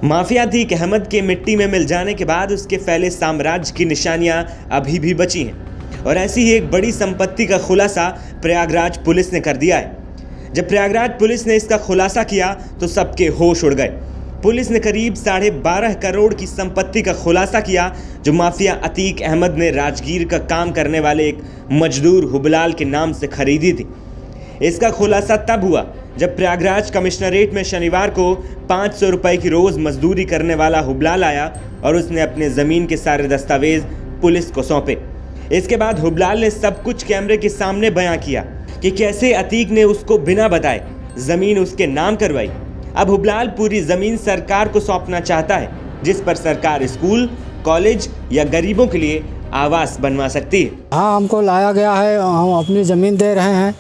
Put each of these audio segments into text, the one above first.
Mafia Atiq Ahmad के मिट्टी में मिल जाने के बाद उसके फैले साम्राज्य की निशानियां अभी भी बची हैं और ऐसी ही एक बड़ी संपत्ति का खुलासा प्रयागराज पुलिस ने कर दिया है। जब प्रयागराज पुलिस ने इसका खुलासा किया तो सबके होश उड़ गए। पुलिस ने करीब 12.5 करोड़ की संपत्ति का खुलासा किया जो माफिया अतीक अहमद ने राजगीर का काम करने वाले एक मजदूर हुबलाल के नाम से खरीदी थी। इसका खुलासा तब हुआ जब प्रयागराज कमिश्नरेट में शनिवार को 500 रुपए की रोज मजदूरी करने वाला हुबलाल आया और उसने अपने ज़मीन के सारे दस्तावेज पुलिस को सौंपे। इसके बाद हुबलाल ने सब कुछ कैमरे के सामने बयां किया कि कैसे अतीक ने उसको बिना बताए ज़मीन उसके नाम करवाई। अब हुबलाल पूरी ज़मीन सरकार को सौंपना चाहता है, जिस पर सरकार स्कूल, कॉलेज या गरीबों के लिए आवास बनवा सकती है। हाँ, हमको लाया गया है, हम अपनी ज़मीन दे रहे हैं।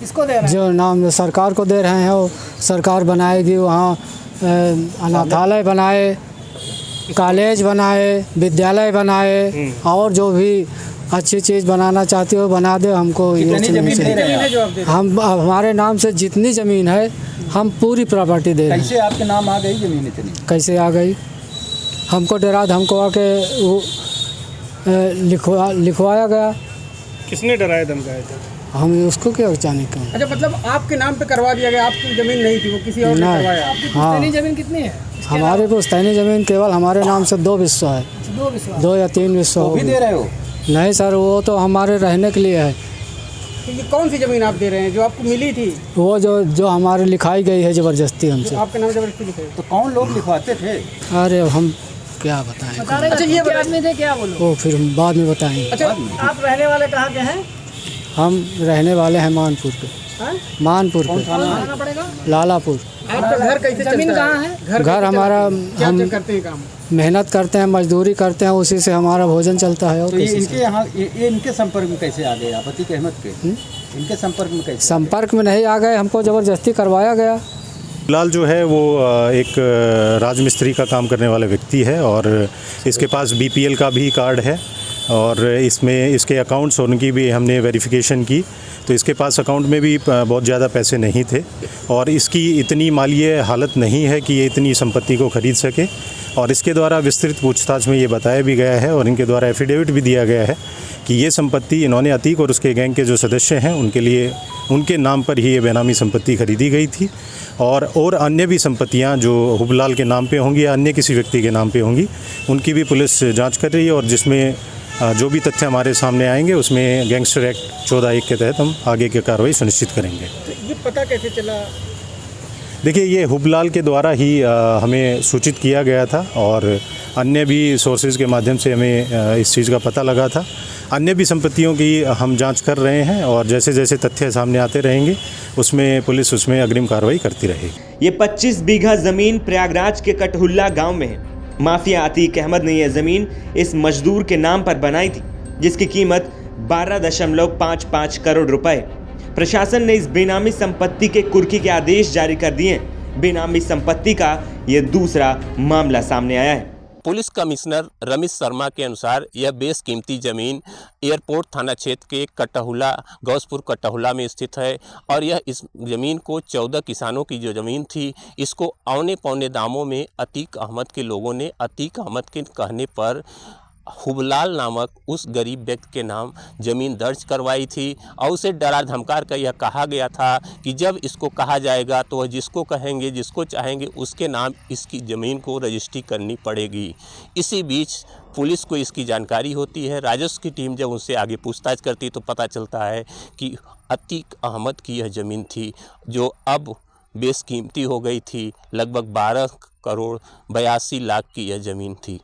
किसको दे रहे हैं? जो नाम सरकार को दे रहे हैं, वो सरकार बनाएगी। वहाँ अनाथालय बनाए, कॉलेज बनाए, विद्यालय बनाए और जो भी अच्छी चीज़ बनाना चाहती हो बना दे। हमको ये ज़मीन दे रहे हैं जो आप दे रहे हैं? हम हमारे नाम से जितनी ज़मीन है हम पूरी प्रॉपर्टी दे रहे हैं। कैसे आपके नाम आ गई ज़मीन इतनी? कैसे आ गई? हमको डरा, हमको आके वो लिखवाया गया। किसने डराया धमकाया था? हम उसको क्या जाने का। अच्छा, मतलब आपके नाम पे करवा दिया गया, आपकी ज़मीन नहीं थी, वो किसी और ने नहीं। करवाया। आपकी हाँ। पुश्तैनी ज़मीन कितनी है? हमारे पुश्तैनी ज़मीन केवल हमारे नाम से 2 विश्व है, 2 या 3 विश्व वो भी दे रहे हो? नहीं सर, वो तो हमारे रहने के लिए है। तो ये कौन सी ज़मीन आप दे रहे हैं जो आपको मिली थी? वो जो हमारे लिखाई गई है ज़बरदस्ती हमसे। आपके नाम जबरदस्ती लिखे? तो कौन लोग लिखवाते थे? अरे हम क्या बताएं। अच्छा, ये आदमी थे क्या बोलो? वो फिर बाद में बताएंगे। अच्छा, आप रहने वाले कहाँ के हैं? हम रहने वाले हैं मानपुर पे। हाँ? मानपुर पे, आना पड़ेगा। लालापुर। आपका घर कैसे ज़मीन चलता कहाँ है? घर हमारा, क्या हम करते हैं काम? मेहनत करते हैं, मजदूरी करते हैं, उसी से हमारा भोजन चलता है। और तो ये कैसे इनके यहाँ ये इनके संपर्क में कैसे आ गए आप अतीक अहमद के? इनके संपर्क में कैसे? संपर्क में नहीं आ गए, हमको ज़बरदस्ती करवाया गया। फिलहाल जो है वो एक राजमिस्त्री का काम करने वाला व्यक्ति है और इसके पास बीपीएल का भी कार्ड है और इसमें इसके अकाउंट्स और उनकी भी हमने वेरिफिकेशन की तो इसके पास अकाउंट में भी बहुत ज़्यादा पैसे नहीं थे और इसकी इतनी मालीय हालत नहीं है कि ये इतनी संपत्ति को खरीद सके। और इसके द्वारा विस्तृत पूछताछ में ये बताया भी गया है और इनके द्वारा एफिडेविट भी दिया गया है कि ये संपत्ति इन्होंने अतीक और उसके गैंग के जो सदस्य हैं उनके लिए उनके नाम पर ही ये बेनामी संपत्ति खरीदी गई थी और अन्य भी संपत्तियां जो हुबलाल के नाम पे होंगी या अन्य किसी व्यक्ति के नाम पे होंगी उनकी भी पुलिस जांच कर रही है और जिसमें जो भी तथ्य हमारे सामने आएंगे उसमें गैंगस्टर एक्ट 14(1) के तहत हम आगे की कार्रवाई सुनिश्चित करेंगे। तो ये पता कैसे चला? देखिए, ये हुबलाल के द्वारा ही हमें सूचित किया गया था और अन्य भी सोर्सेज के माध्यम से हमें इस चीज़ का पता लगा था। अन्य भी संपत्तियों की हम जांच कर रहे हैं और जैसे जैसे तथ्य सामने आते रहेंगे उसमें पुलिस उसमें अग्रिम कार्रवाई करती रहेगी। ये 25 बीघा ज़मीन प्रयागराज के कटहुल्ला गांव में है। माफिया अतीक अहमद ने यह ज़मीन इस मजदूर के नाम पर बनाई थी जिसकी कीमत 12.55 करोड़ रुपए। प्रशासन ने इस बेनामी संपत्ति के कुर्की के आदेश जारी कर दिए हैं। बेनामी संपत्ति का यह दूसरा मामला सामने आया है। पुलिस कमिश्नर रमेश शर्मा के अनुसार यह बेशकीमती ज़मीन एयरपोर्ट थाना क्षेत्र के कटहुल्ला गौसपुर कटहुल्ला में स्थित है और यह इस ज़मीन को 14 किसानों की जो ज़मीन थी इसको औने पौने दामों में अतीक अहमद के लोगों ने अतीक अहमद के कहने पर हुबलाल नामक उस गरीब व्यक्ति के नाम ज़मीन दर्ज करवाई थी और उसे डरा धमका कर यह कहा गया था कि जब इसको कहा जाएगा तो वह जिसको कहेंगे जिसको चाहेंगे उसके नाम इसकी ज़मीन को रजिस्ट्री करनी पड़ेगी। इसी बीच पुलिस को इसकी जानकारी होती है। राजस्व की टीम जब उनसे आगे पूछताछ करती तो पता चलता है कि अतीक अहमद की यह ज़मीन थी जो अब बेशकीमती हो गई थी। लगभग 12 करोड़ 82 लाख की यह ज़मीन थी।